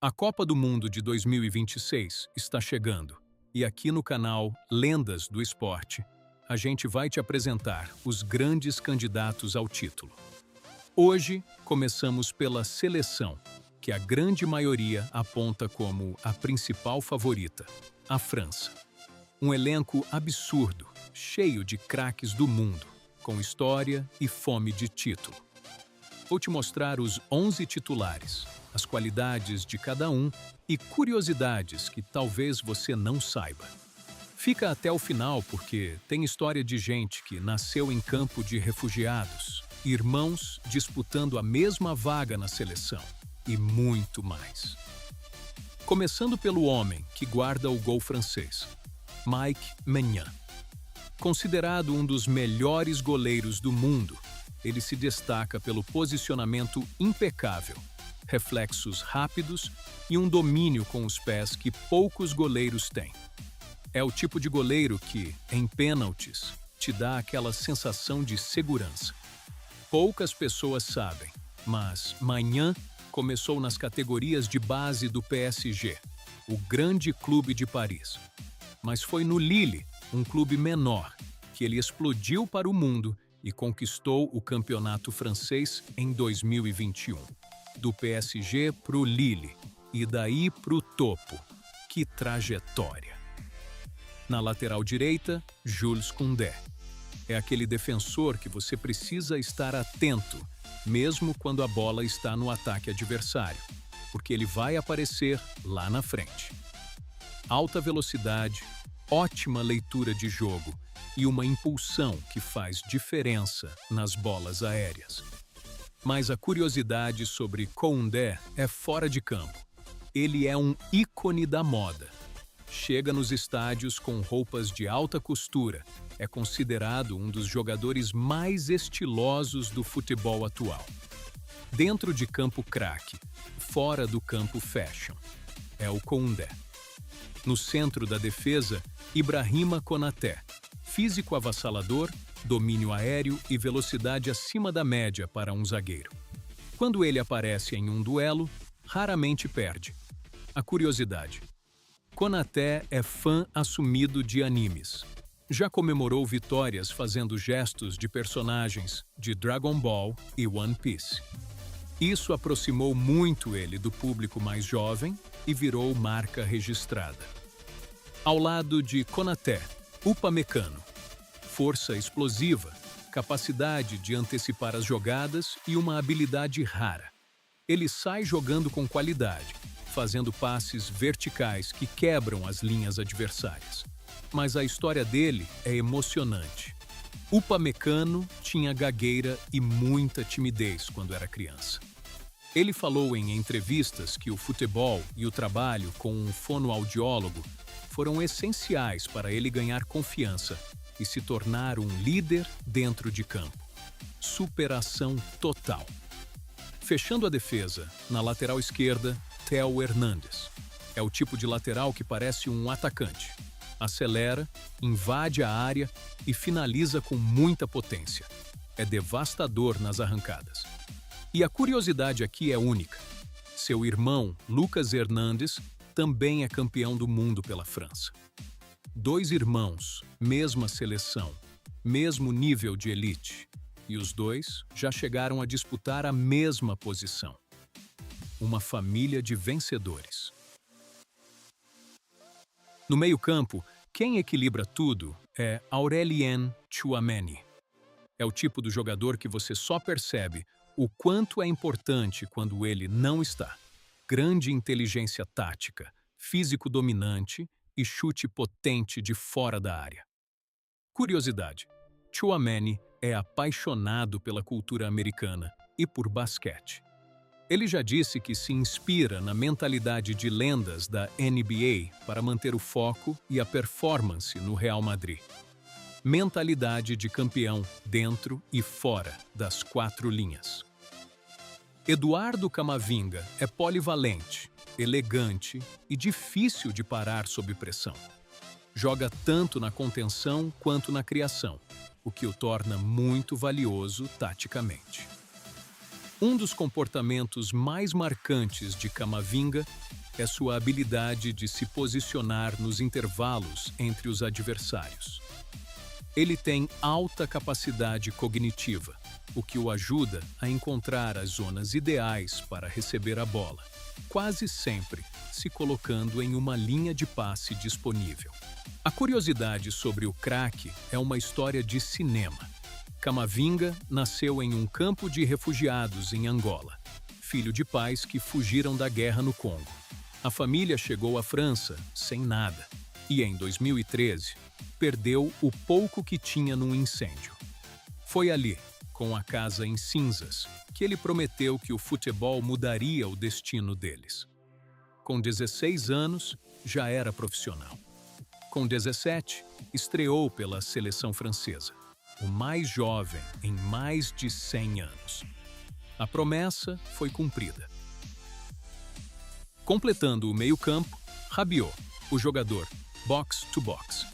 A Copa do Mundo de 2026 está chegando e aqui no canal Lendas do Esporte, a gente vai te apresentar os grandes candidatos ao título. Hoje, começamos pela seleção, que a grande maioria aponta como a principal favorita, a França. Um elenco absurdo, cheio de craques do mundo, com história e fome de título. Vou te mostrar os 11 titulares, as qualidades de cada um e curiosidades que talvez você não saiba. Fica até o final porque tem história de gente que nasceu em campo de refugiados, irmãos disputando a mesma vaga na seleção e muito mais. Começando pelo homem que guarda o gol francês, Mike Maignan. Considerado um dos melhores goleiros do mundo, ele se destaca pelo posicionamento impecável, reflexos rápidos e um domínio com os pés que poucos goleiros têm. É o tipo de goleiro que, em pênaltis, te dá aquela sensação de segurança. Poucas pessoas sabem, mas Maignan começou nas categorias de base do PSG, o grande clube de Paris. Mas foi no Lille, um clube menor, que ele explodiu para o mundo e conquistou o campeonato francês em 2021. Do PSG pro Lille e daí pro topo. Que trajetória! Na lateral direita, Jules Koundé. É aquele defensor que você precisa estar atento, mesmo quando a bola está no ataque adversário, porque ele vai aparecer lá na frente. Alta velocidade, ótima leitura de jogo e uma impulsão que faz diferença nas bolas aéreas. Mas a curiosidade sobre Koundé é fora de campo. Ele é um ícone da moda. Chega nos estádios com roupas de alta costura. É considerado um dos jogadores mais estilosos do futebol atual. Dentro de campo craque, fora do campo fashion. É o Koundé. No centro da defesa, Ibrahima Konaté. Físico avassalador, domínio aéreo e velocidade acima da média para um zagueiro. Quando ele aparece em um duelo, raramente perde. A curiosidade: Konaté é fã assumido de animes. Já comemorou vitórias fazendo gestos de personagens de Dragon Ball e One Piece. Isso aproximou muito ele do público mais jovem e virou marca registrada. Ao lado de Konaté, Upamecano. Força explosiva, capacidade de antecipar as jogadas e uma habilidade rara. Ele sai jogando com qualidade, fazendo passes verticais que quebram as linhas adversárias. Mas a história dele é emocionante. Upamecano tinha gagueira e muita timidez quando era criança. Ele falou em entrevistas que o futebol e o trabalho com um fonoaudiólogo foram essenciais para ele ganhar confiança e se tornar um líder dentro de campo. Superação total. Fechando a defesa, na lateral esquerda, Theo Hernandez. É o tipo de lateral que parece um atacante. Acelera, invade a área e finaliza com muita potência. É devastador nas arrancadas. E a curiosidade aqui é única. Seu irmão, Lucas Hernandez, também é campeão do mundo pela França. Dois irmãos, mesma seleção, mesmo nível de elite, e os dois já chegaram a disputar a mesma posição. Uma família de vencedores. No meio-campo, quem equilibra tudo é Aurélien Tchouaméni. É o tipo do jogador que você só percebe o quanto é importante quando ele não está. Grande inteligência tática, físico dominante e chute potente de fora da área. Curiosidade: Tchouaméni é apaixonado pela cultura americana e por basquete. Ele já disse que se inspira na mentalidade de lendas da NBA para manter o foco e a performance no Real Madrid. Mentalidade de campeão dentro e fora das quatro linhas. Eduardo Camavinga é polivalente, elegante e difícil de parar sob pressão. Joga tanto na contenção quanto na criação, o que o torna muito valioso taticamente. Um dos comportamentos mais marcantes de Camavinga é sua habilidade de se posicionar nos intervalos entre os adversários. Ele tem alta capacidade cognitiva, o que o ajuda a encontrar as zonas ideais para receber a bola, quase sempre se colocando em uma linha de passe disponível. A curiosidade sobre o craque é uma história de cinema. Camavinga nasceu em um campo de refugiados em Angola, filho de pais que fugiram da guerra no Congo. A família chegou à França sem nada e, em 2013, perdeu o pouco que tinha num incêndio. Foi ali, com a casa em cinzas, que ele prometeu que o futebol mudaria o destino deles. Com 16 anos, já era profissional. Com 17, estreou pela seleção francesa, o mais jovem em mais de 100 anos. A promessa foi cumprida. Completando o meio-campo, Rabiot, o jogador box-to-box.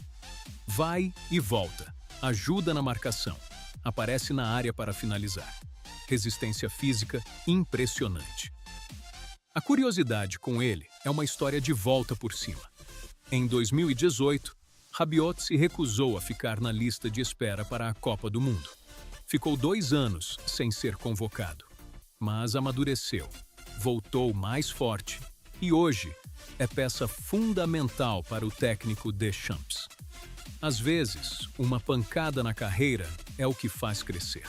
Vai e volta, ajuda na marcação, aparece na área para finalizar. Resistência física impressionante. A curiosidade com ele é uma história de volta por cima. Em 2018, Rabiot se recusou a ficar na lista de espera para a Copa do Mundo. Ficou 2 anos sem ser convocado, mas amadureceu, voltou mais forte e hoje é peça fundamental para o técnico Deschamps. Às vezes, uma pancada na carreira é o que faz crescer.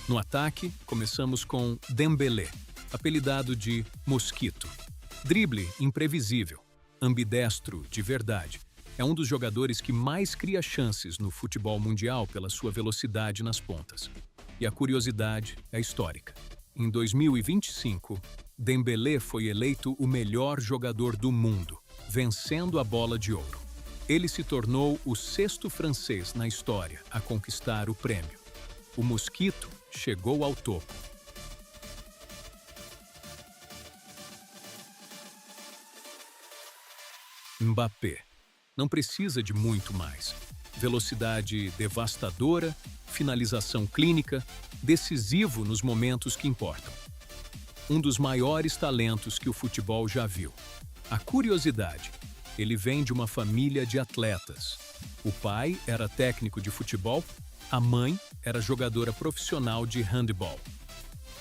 No ataque, começamos com Dembélé, apelidado de Mosquito. Drible imprevisível, ambidestro de verdade. É um dos jogadores que mais cria chances no futebol mundial pela sua velocidade nas pontas. E a curiosidade é histórica. Em 2025, Dembélé foi eleito o melhor jogador do mundo, vencendo a Bola de Ouro. Ele se tornou o 6º francês na história a conquistar o prêmio. O Mosquito chegou ao topo. Mbappé. Não precisa de muito mais. Velocidade devastadora, finalização clínica, decisivo nos momentos que importam. Um dos maiores talentos que o futebol já viu. A curiosidade: ele vem de uma família de atletas. O pai era técnico de futebol, a mãe era jogadora profissional de handebol.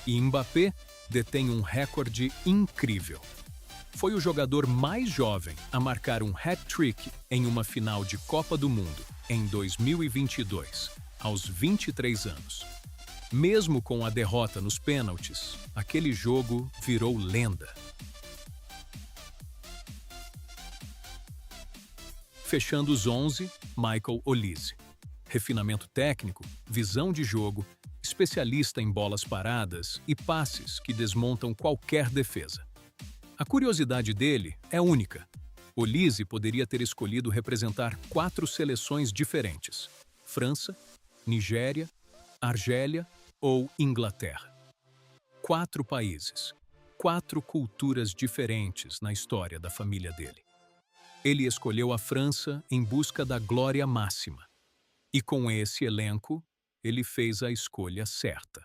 E Mbappé detém um recorde incrível. Foi o jogador mais jovem a marcar um hat-trick em uma final de Copa do Mundo em 2022, aos 23 anos. Mesmo com a derrota nos pênaltis, aquele jogo virou lenda. Fechando os 11, Michael Olise. Refinamento técnico, visão de jogo, especialista em bolas paradas e passes que desmontam qualquer defesa. A curiosidade dele é única. Olise poderia ter escolhido representar 4 seleções diferentes: França, Nigéria, Argélia ou Inglaterra. 4 países, 4 culturas diferentes na história da família dele. Ele escolheu a França em busca da glória máxima. E com esse elenco, ele fez a escolha certa.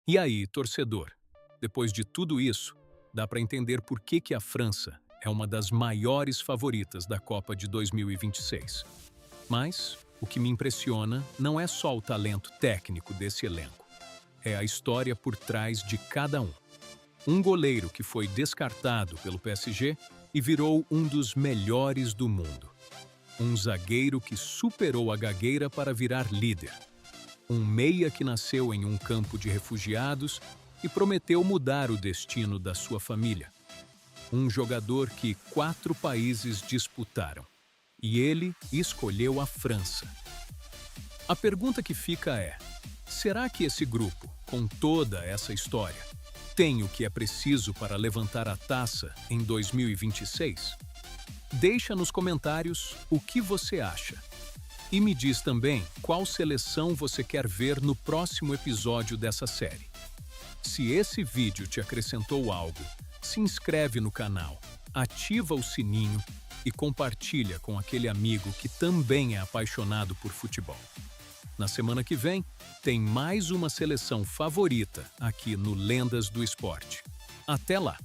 E aí, torcedor, depois de tudo isso, dá para entender por que a França é uma das maiores favoritas da Copa de 2026. Mas o que me impressiona não é só o talento técnico desse elenco. É a história por trás de cada um. Um goleiro que foi descartado pelo PSG e virou um dos melhores do mundo. Um zagueiro que superou a gagueira para virar líder. Um meia que nasceu em um campo de refugiados e prometeu mudar o destino da sua família. Um jogador que 4 países disputaram. E ele escolheu a França. A pergunta que fica é: será que esse grupo, com toda essa história, tem o que é preciso para levantar a taça em 2026? Deixa nos comentários o que você acha. E me diz também qual seleção você quer ver no próximo episódio dessa série. Se esse vídeo te acrescentou algo, se inscreve no canal, ativa o sininho e compartilha com aquele amigo que também é apaixonado por futebol. Na semana que vem, tem mais uma seleção favorita aqui no Lendas do Esporte. Até lá!